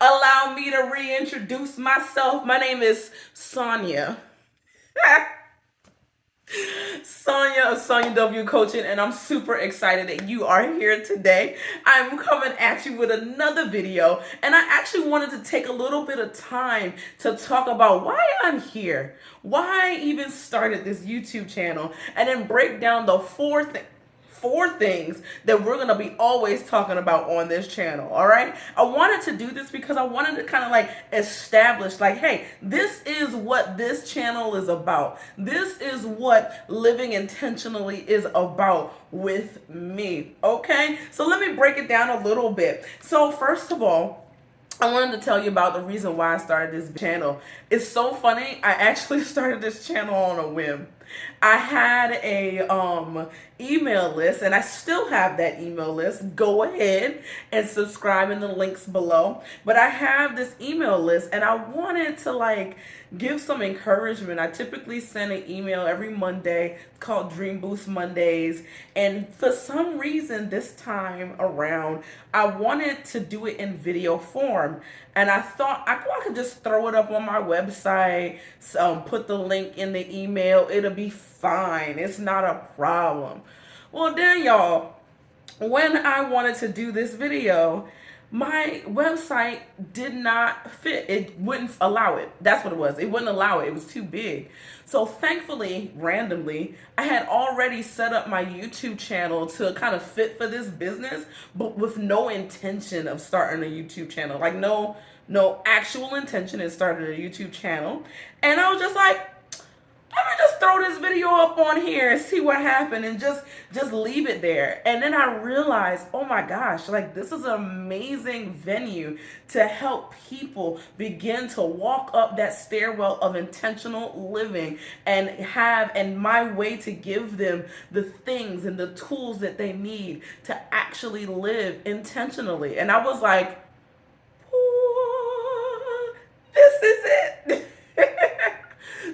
Allow me to reintroduce myself. My name is Sonia. Sonia of Sonia W Coaching, and I'm super excited that you are here today. I'm coming at you with another video, and I actually wanted to take a little bit of time to talk about why I'm here, why I even started this YouTube channel, and then break down the four things that we're going to be always talking about on this channel. All right, I wanted to do this because I wanted to kind of like establish, like, hey, this is what this channel is about. This is what living intentionally is about with me. Okay, so let me break it down a little bit. So first of all, I wanted to tell you about the reason why I started this channel. It's so funny. I actually started this channel on a whim. I had a email list, and I still have that email list. Go ahead and subscribe in the links below. But I have this email list, and I wanted to like give some encouragement. I typically send an email every Monday called Dream Boost Mondays, and for some reason this time around I wanted to do it in video form, and I thought I could just throw it up on my website, put the link in the email. It'll be fine. It's not a problem. Well, then y'all, when I wanted to do this video, my website did not fit. It wouldn't allow it. That's what it was. It wouldn't allow it. It was too big. So thankfully, randomly, I had already set up my YouTube channel to kind of fit for this business, but with no intention of starting a YouTube channel. Like no actual intention of starting a YouTube channel. And I was just like, let me just throw this video up on here and see what happened, and just leave it there. And then I realized, oh my gosh, like this is an amazing venue to help people begin to walk up that stairwell of intentional living, and my way to give them the things and the tools that they need to actually live intentionally. And I was like, this is it.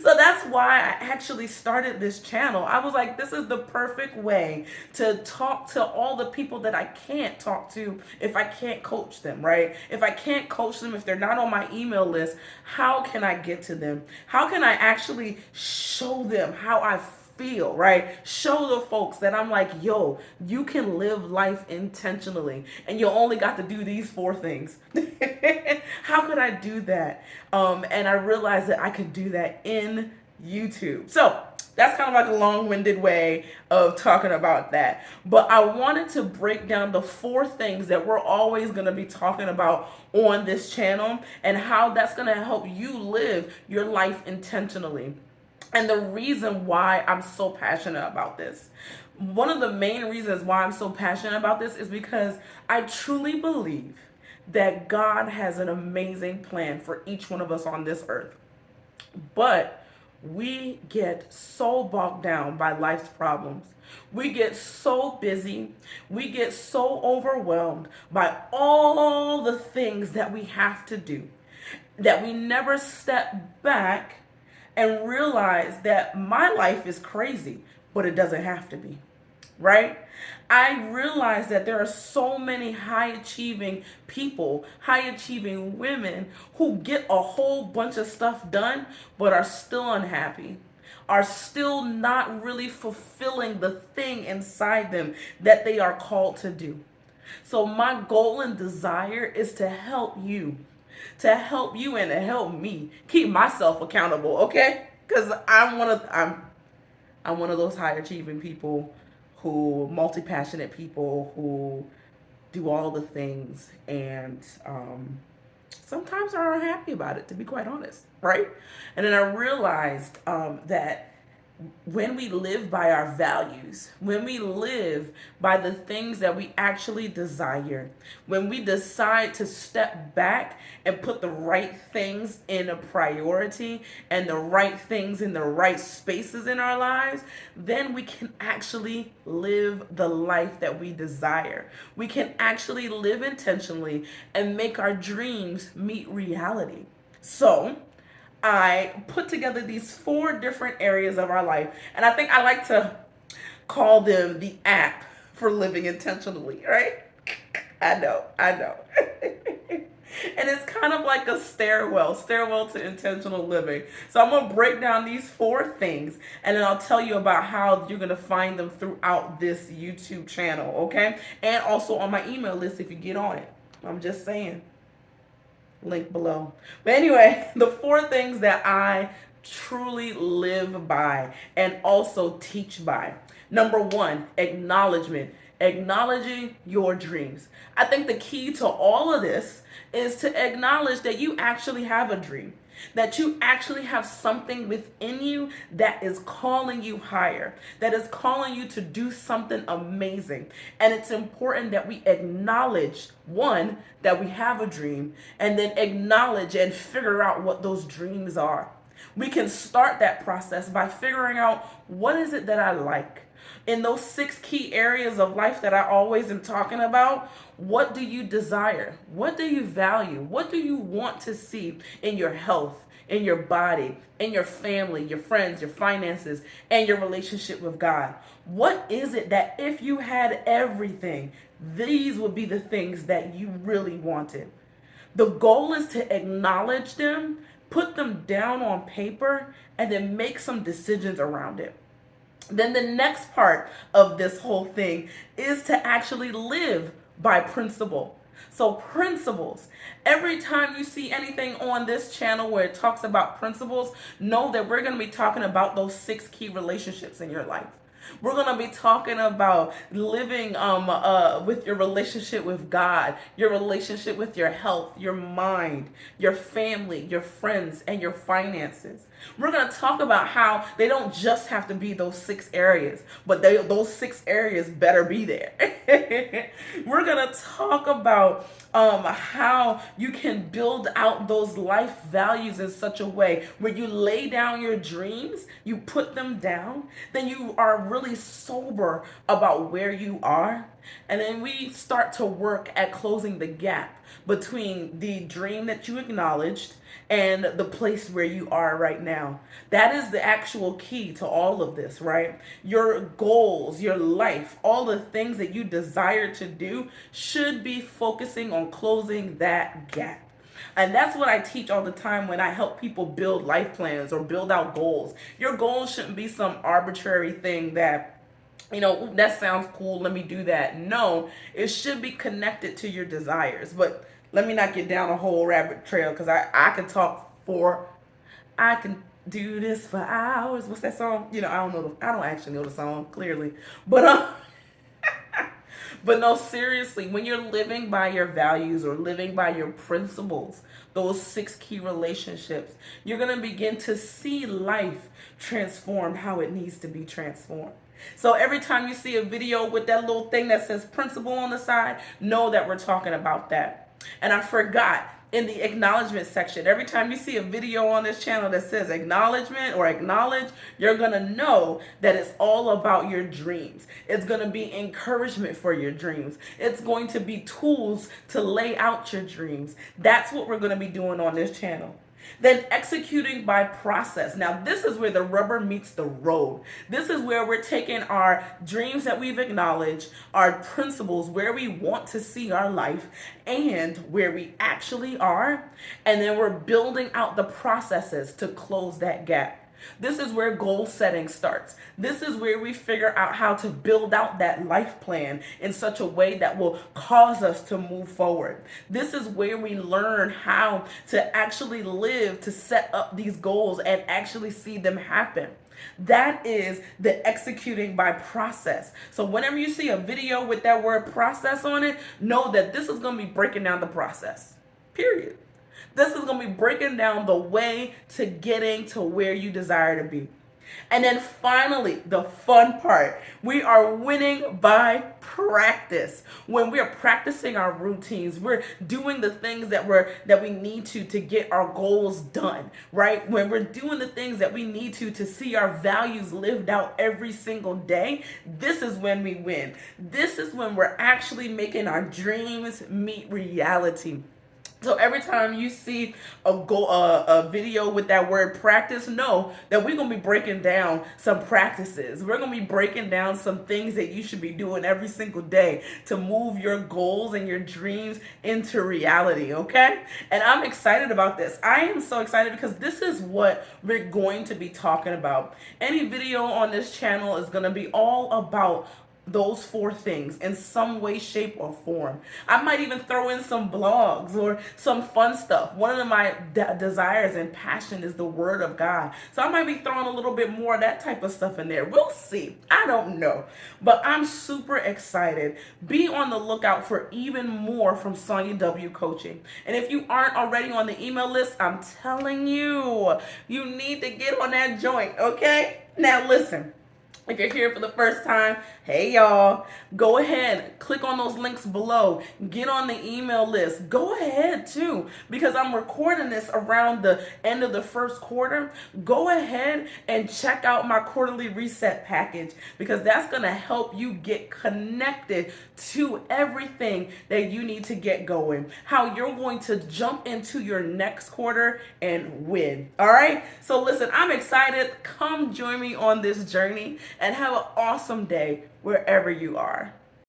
So that's why I actually started this channel. I was like, this is the perfect way to talk to all the people that I can't talk to if I can't coach them, right? If I can't coach them, if they're not on my email list, how can I get to them? How can I actually show them how I feel, right? Show the folks that I'm like, yo, you can live life intentionally, and you only got to do these 4 things. How could I do that? And I realized that I could do that in YouTube. So that's kind of like a long-winded way of talking about that. But I wanted to break down the 4 things that we're always going to be talking about on this channel, and how that's going to help you live your life intentionally. And the reason why I'm so passionate about this, one of the main reasons why I'm so passionate about this, is because I truly believe that God has an amazing plan for each one of us on this earth. But we get so bogged down by life's problems. We get so busy. We get so overwhelmed by all the things that we have to do, that we never step back and realize that my life is crazy, but it doesn't have to be, right? I realize that there are so many high-achieving people, high-achieving women who get a whole bunch of stuff done, but are still unhappy, are still not really fulfilling the thing inside them that they are called to do. So my goal and desire is to help you and to help me keep myself accountable, okay? Because I'm one of those high achieving people, who multi-passionate people who do all the things, and sometimes are unhappy about it, to be quite honest, right? And then I realized that when we live by our values, when we live by the things that we actually desire, when we decide to step back and put the right things in a priority and the right things in the right spaces in our lives, then we can actually live the life that we desire. We can actually live intentionally and make our dreams meet reality. So I put together these 4 different areas of our life, and I think I like to call them the app for living intentionally, right? I know. And it's kind of like a stairwell to intentional living. So I'm going to break down these 4 things, and then I'll tell you about how you're going to find them throughout this YouTube channel, okay? And also on my email list if you get on it. I'm just saying. Link below. But anyway, the 4 things that I truly live by and also teach by. Number 1, acknowledgement. Acknowledging your dreams. I think the key to all of this is to acknowledge that you actually have a dream, that you actually have something within you that is calling you higher, that is calling you to do something amazing. And it's important that we acknowledge, 1, that we have a dream, and then acknowledge and figure out what those dreams are. We can start that process by figuring out, what is it that I like? In those 6 key areas of life that I always am talking about, what do you desire? What do you value? What do you want to see in your health, in your body, in your family, your friends, your finances, and your relationship with God? What is it that if you had everything, these would be the things that you really wanted? The goal is to acknowledge them, put them down on paper, and then make some decisions around it. Then the next part of this whole thing is to actually live by principle. So principles. Every time you see anything on this channel where it talks about principles, know that we're going to be talking about those 6 key relationships in your life. We're going to be talking about living with your relationship with God, your relationship with your health, your mind, your family, your friends, and your finances. We're going to talk about how they don't just have to be those 6 areas, but those 6 areas better be there. We're going to talk about how you can build out those life values in such a way where you lay down your dreams, you put them down, then you are really sober about where you are. And then we start to work at closing the gap between the dream that you acknowledged and the place where you are right now. That is the actual key to all of this, right? Your goals, your life, all the things that you desire to do should be focusing on closing that gap. And that's what I teach all the time when I help people build life plans or build out goals. Your goals shouldn't be some arbitrary thing that, that sounds cool, let me do that. No, it should be connected to your desires. But let me not get down a whole rabbit trail, because I can do this for hours. What's that song? I don't actually know the song clearly, but but no, seriously, when you're living by your values or living by your principles, those 6 key relationships, you're going to begin to see life transformed how it needs to be transformed. So every time you see a video with that little thing that says principle on the side, know that we're talking about that. And I forgot, in the acknowledgement section, every time you see a video on this channel that says acknowledgement or acknowledge, you're going to know that it's all about your dreams. It's going to be encouragement for your dreams. It's going to be tools to lay out your dreams. That's what we're going to be doing on this channel. Then executing by process. Now, this is where the rubber meets the road. This is where we're taking our dreams that we've acknowledged, our principles, where we want to see our life, and where we actually are. And then we're building out the processes to close that gap. This is where goal setting starts. This is where we figure out how to build out that life plan in such a way that will cause us to move forward. This is where we learn how to actually live to set up these goals and actually see them happen. That is the executing by process. So whenever you see a video with that word process on it, know that this is going to be breaking down the process. Period. This is going to be breaking down the way to getting to where you desire to be. And then finally, the fun part, we are winning by practice. When we are practicing our routines, we're doing the things that we need to get our goals done, right? When we're doing the things that we need to see our values lived out every single day, this is when we win. This is when we're actually making our dreams meet reality. So every time you see a video with that word practice, know that we're gonna be breaking down some practices. We're gonna be breaking down some things that you should be doing every single day to move your goals and your dreams into reality. Okay, and I'm excited about this. I am so excited because this is what we're going to be talking about. Any video on this channel is gonna be all about those four things in some way, shape, or form. I might even throw in some blogs or some fun stuff. One of my desires and passion is the Word of God. So I might be throwing a little bit more of that type of stuff in there. We'll see. I don't know. But I'm super excited. Be on the lookout for even more from Sonya W. Coaching. And if you aren't already on the email list, I'm telling you, you need to get on that joint, okay? Now listen. If you're here for the first time, hey y'all, go ahead, click on those links below, get on the email list. Go ahead too, because I'm recording this around the end of the first quarter. Go ahead and check out my quarterly reset package, because that's going to help you get connected to everything that you need to get going, how you're going to jump into your next quarter and win. All right, so listen, I'm excited. Come join me on this journey and have an awesome day wherever you are.